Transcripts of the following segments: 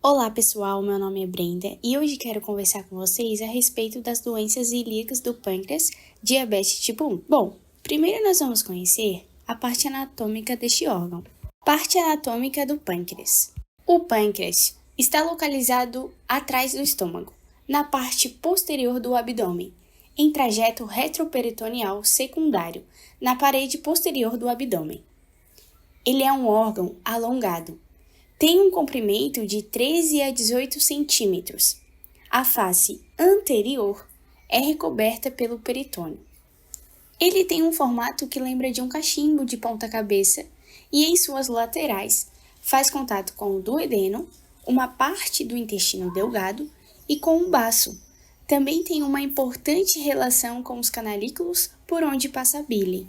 Olá pessoal, meu nome é Brenda e hoje quero conversar com vocês a respeito das doenças celíacas do pâncreas, diabetes tipo 1. Bom, primeiro nós vamos conhecer a parte anatômica deste órgão. Parte anatômica do pâncreas. O pâncreas está localizado atrás do estômago, na parte posterior do abdômen, em trajeto retroperitoneal secundário, na parede posterior do abdômen. Ele é um órgão alongado. Tem um comprimento de 13 a 18 centímetros. A face anterior é recoberta pelo peritônio. Ele tem um formato que lembra de um cachimbo de ponta-cabeça e em suas laterais faz contato com o duodeno, uma parte do intestino delgado e com o baço. Também tem uma importante relação com os canalículos por onde passa a bile.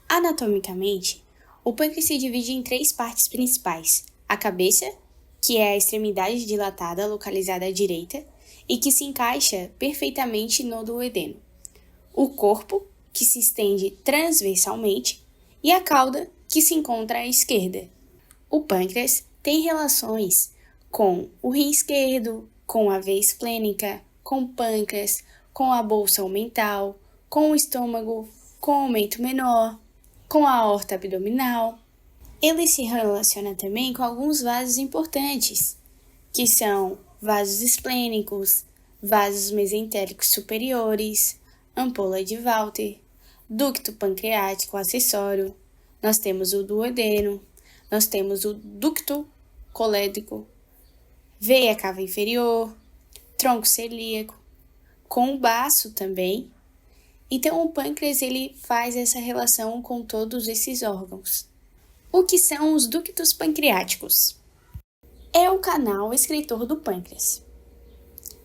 Anatomicamente, o pâncreas se divide em 3 partes principais. A cabeça, que é a extremidade dilatada localizada à direita e que se encaixa perfeitamente no duodeno. O corpo, que se estende transversalmente, e a cauda, que se encontra à esquerda. O pâncreas tem relações com o rim esquerdo, com a veia esplênica, com o pâncreas, com a bolsa mental, com o estômago, com o mento menor, com a aorta abdominal. Ele se relaciona também com alguns vasos importantes, que são vasos esplênicos, vasos mesentéricos superiores, ampola de Walter, ducto pancreático acessório, nós temos o duodeno, nós temos o ducto colédrico, veia cava inferior, tronco celíaco, com o baço também. Então, o pâncreas ele faz essa relação com todos esses órgãos. O que são os ductos pancreáticos? É o canal excretor do pâncreas.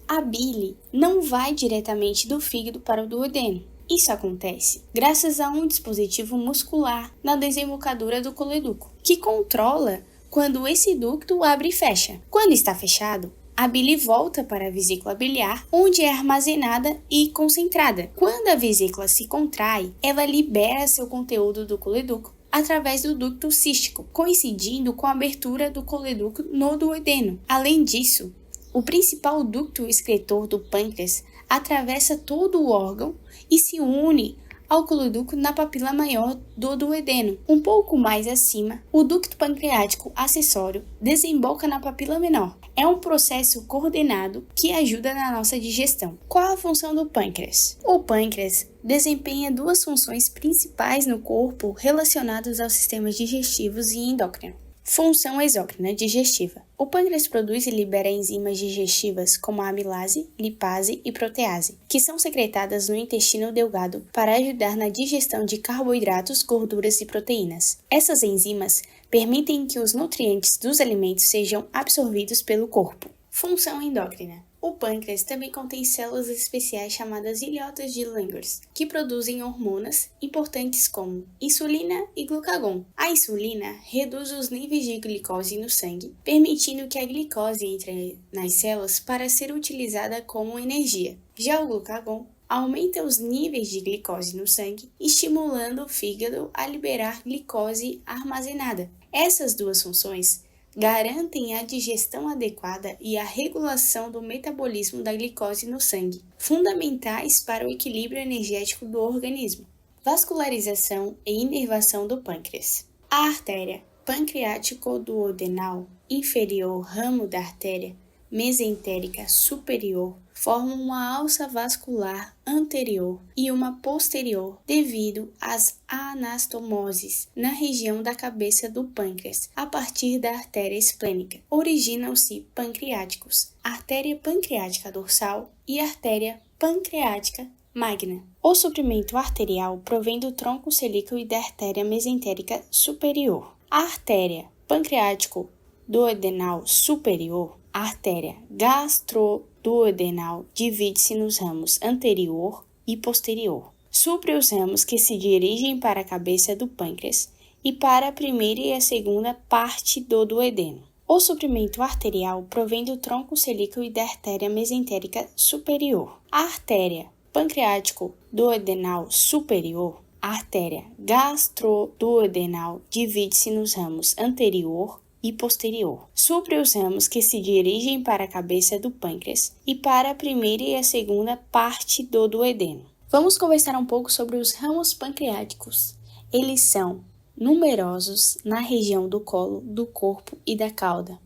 A bile não vai diretamente do fígado para o duodeno. Isso acontece graças a um dispositivo muscular na desembocadura do coledoco, que controla quando esse ducto abre e fecha. Quando está fechado, a bile volta para a vesícula biliar, onde é armazenada e concentrada. Quando a vesícula se contrai, ela libera seu conteúdo do coledoco através do ducto cístico, coincidindo com a abertura do coledoco no duodeno. Além disso, o principal ducto excretor do pâncreas atravessa todo o órgão e se une ao coledoco na papila maior do duodeno. Um pouco mais acima, o ducto pancreático acessório desemboca na papila menor. É um processo coordenado que ajuda na nossa digestão. Qual a função do pâncreas? O pâncreas desempenha 2 funções principais no corpo relacionadas aos sistemas digestivos e endócrino. Função exócrina digestiva. O pâncreas produz e libera enzimas digestivas como a amilase, lipase e protease, que são secretadas no intestino delgado para ajudar na digestão de carboidratos, gorduras e proteínas. Essas enzimas permitem que os nutrientes dos alimentos sejam absorvidos pelo corpo. Função endócrina. O pâncreas também contém células especiais chamadas ilhotas de Langerhans, que produzem hormonas importantes como insulina e glucagon. A insulina reduz os níveis de glicose no sangue, permitindo que a glicose entre nas células para ser utilizada como energia. Já o glucagon aumenta os níveis de glicose no sangue, estimulando o fígado a liberar glicose armazenada. Essas 2 funções garantem a digestão adequada e a regulação do metabolismo da glicose no sangue, fundamentais para o equilíbrio energético do organismo. Vascularização e inervação do pâncreas. A artéria pancreático-duodenal inferior, ramo da artéria mesentérica superior, formam uma alça vascular anterior e uma posterior devido às anastomoses na região da cabeça do pâncreas, a partir da artéria esplênica. Originam-se pancreáticos, artéria pancreática dorsal e artéria pancreática magna. O suprimento arterial provém do tronco celíaco e da artéria mesentérica superior. A artéria pancreático-duodenal superior, a artéria gastroduodenal, divide-se nos ramos anterior e posterior. Supre os ramos que se dirigem para a cabeça do pâncreas e para a primeira e a segunda parte do duodeno. O suprimento arterial provém do tronco celíaco e da artéria mesentérica superior. A artéria pancreático-duodenal superior, a artéria gastroduodenal, divide-se nos ramos anterior e posterior, sobre os ramos que se dirigem para a cabeça do pâncreas e para a primeira e a segunda parte do duodeno. Vamos conversar um pouco sobre os ramos pancreáticos. Eles são numerosos na região do colo, do corpo e da cauda.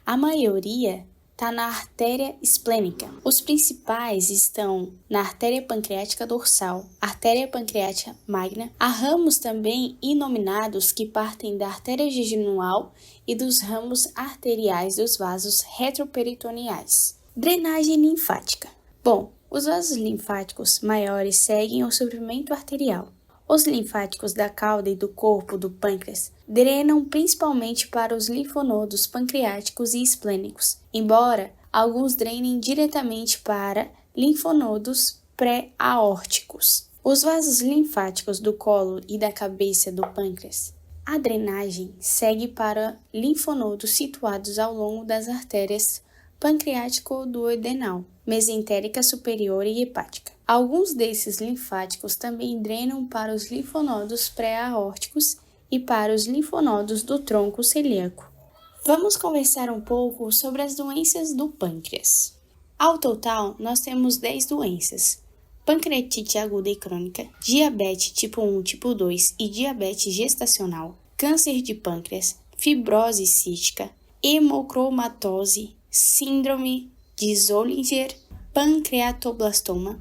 A maioria está na artéria esplênica. Os principais estão na artéria pancreática dorsal, artéria pancreática magna. Há ramos também inominados que partem da artéria jejunal e dos ramos arteriais dos vasos retroperitoneais. Drenagem linfática. Bom, os vasos linfáticos maiores seguem o suprimento arterial. Os linfáticos da cauda e do corpo do pâncreas drenam principalmente para os linfonodos pancreáticos e esplênicos, embora alguns drenem diretamente para linfonodos pré-aórticos. Os vasos linfáticos do colo e da cabeça do pâncreas. A drenagem segue para linfonodos situados ao longo das artérias pancreático-duodenal, mesentérica superior e hepática. Alguns desses linfáticos também drenam para os linfonodos pré-aórticos e para os linfonodos do tronco celíaco. Vamos conversar um pouco sobre as doenças do pâncreas. Ao total, nós temos 10 doenças: pancreatite aguda e crônica, diabetes tipo 1, tipo 2 e diabetes gestacional, câncer de pâncreas, fibrose cística, hemocromatose, síndrome de Zollinger, pancreatoblastoma,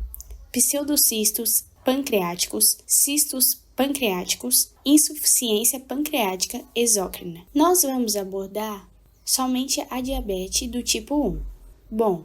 pseudocistos pancreáticos, cistos pancreáticos, insuficiência pancreática exócrina. Nós vamos abordar somente a diabetes do tipo 1. Bom,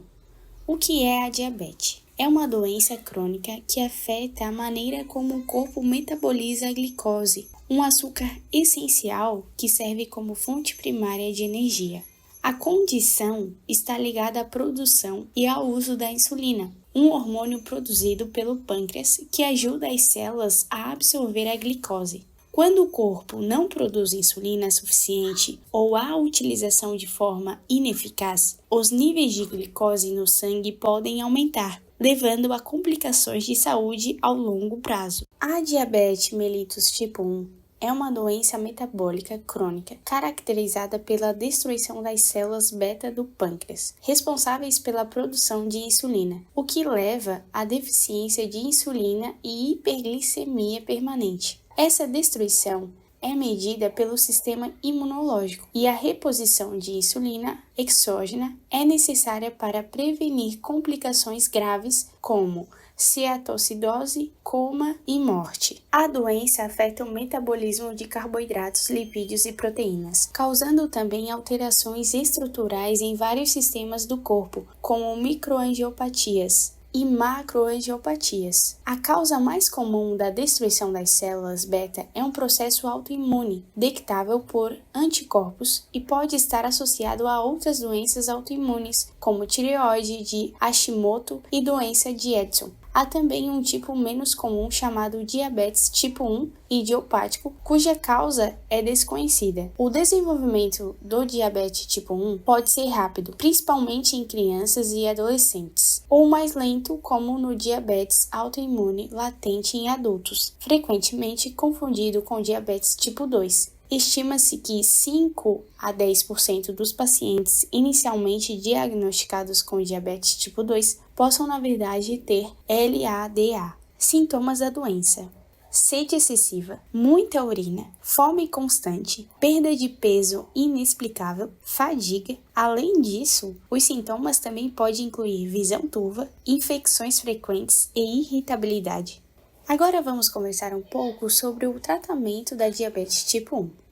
o que é a diabetes? É uma doença crônica que afeta a maneira como o corpo metaboliza a glicose, um açúcar essencial que serve como fonte primária de energia. A condição está ligada à produção e ao uso da insulina, um hormônio produzido pelo pâncreas que ajuda as células a absorver a glicose. Quando o corpo não produz insulina suficiente ou há utilização de forma ineficaz, os níveis de glicose no sangue podem aumentar, levando a complicações de saúde ao longo prazo. A diabetes mellitus tipo 1 é uma doença metabólica crônica caracterizada pela destruição das células beta do pâncreas, responsáveis pela produção de insulina, o que leva à deficiência de insulina e hiperglicemia permanente. Essa destruição é medida pelo sistema imunológico e a reposição de insulina exógena é necessária para prevenir complicações graves como ceatoacidose, coma e morte. A doença afeta o metabolismo de carboidratos, lipídios e proteínas, causando também alterações estruturais em vários sistemas do corpo, como microangiopatias e macroangiopatias. A causa mais comum da destruição das células beta é um processo autoimune, detectável por anticorpos e pode estar associado a outras doenças autoimunes, como tireoide de Hashimoto e doença de Edson. Há também um tipo menos comum chamado diabetes tipo 1 idiopático, cuja causa é desconhecida. O desenvolvimento do diabetes tipo 1 pode ser rápido, principalmente em crianças e adolescentes, ou mais lento, como no diabetes autoimune latente em adultos, frequentemente confundido com diabetes tipo 2. Estima-se que 5 a 10% dos pacientes inicialmente diagnosticados com diabetes tipo 2 possam, na verdade, ter LADA. Sintomas da doença: sede excessiva, muita urina, fome constante, perda de peso inexplicável, fadiga. Além disso, os sintomas também podem incluir visão turva, infecções frequentes e irritabilidade. Agora vamos conversar um pouco sobre o tratamento da diabetes tipo 1.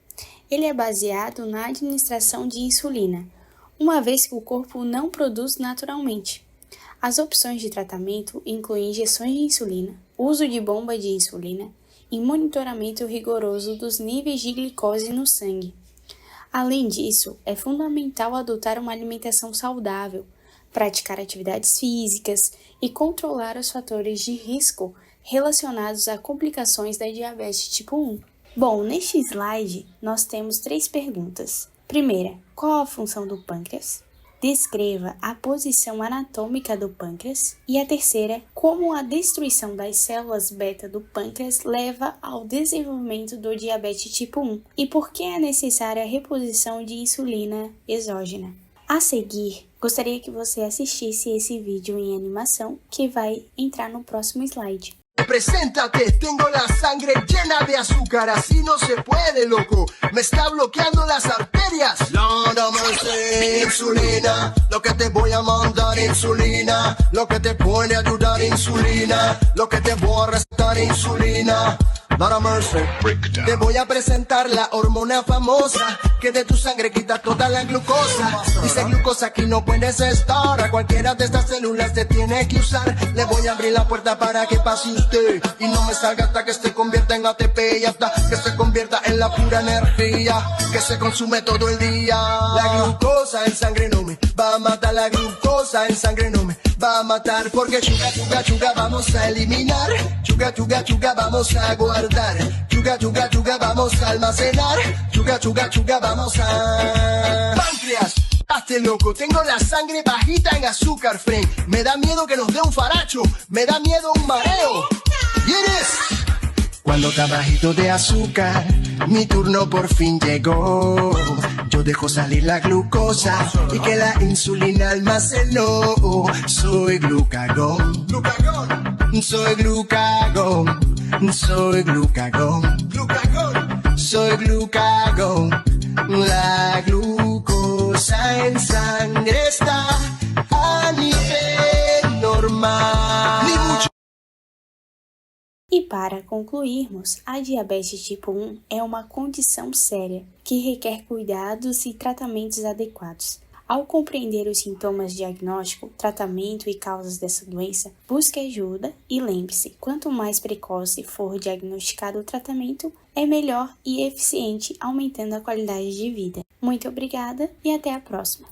Ele é baseado na administração de insulina, uma vez que o corpo não produz naturalmente. As opções de tratamento incluem injeções de insulina, uso de bomba de insulina e monitoramento rigoroso dos níveis de glicose no sangue. Além disso, é fundamental adotar uma alimentação saudável, praticar atividades físicas e controlar os fatores de risco relacionados a complicações da diabetes tipo 1. Bom, neste slide nós temos 3 perguntas. Primeira, qual a função do pâncreas? Descreva a posição anatômica do pâncreas. E a terceira, como a destruição das células beta do pâncreas leva ao desenvolvimento do diabetes tipo 1 e por que é necessária a reposição de insulina exógena. A seguir, gostaria que você assistisse esse vídeo em animação que vai entrar no próximo slide. Preséntate, tengo la sangre llena de azúcar, así no se puede, loco. Me está bloqueando las arterias. Lord have mercy, insulina, lo que te voy a mandar, insulina, lo que te puede ayudar, insulina, lo que te voy a restar, insulina. Lord have mercy. Te voy a presentar la hormona famosa que de tu sangre quita toda la glucosa. Dice glucosa aquí no puedes estar, a cualquiera de estas células te tiene que usar. Le voy a abrir la puerta para que pase usted y no me salga hasta que se convierta en ATP y hasta que se convierta en la pura energía que se consume todo el día. La glucosa en sangre no me va a matar, la glucosa en sangre no me va a matar, porque chuga, chuga, chuga vamos a eliminar, chuga, chuga, chuga vamos a guardar, chuga, chuga, chuga vamos a almacenar, chuga, chuga, chuga vamos a... Páncreas, hazte loco, tengo la sangre bajita en azúcar, friend. Me da miedo que nos dé un faracho, me da miedo un mareo. ¿Quieres? Cuando está bajito de azúcar, mi turno por fin llegó. Yo dejo salir la glucosa y que la insulina almacenó. Soy glucagón, soy glucagón, soy glucagón, soy glucagón. La glucosa en sangre está a nivel normal. E para concluirmos, a diabetes tipo 1 é uma condição séria que requer cuidados e tratamentos adequados. Ao compreender os sintomas, diagnóstico, tratamento e causas dessa doença, busque ajuda e lembre-se, quanto mais precoce for diagnosticado o tratamento, é melhor e eficiente, aumentando a qualidade de vida. Muito obrigada e até a próxima!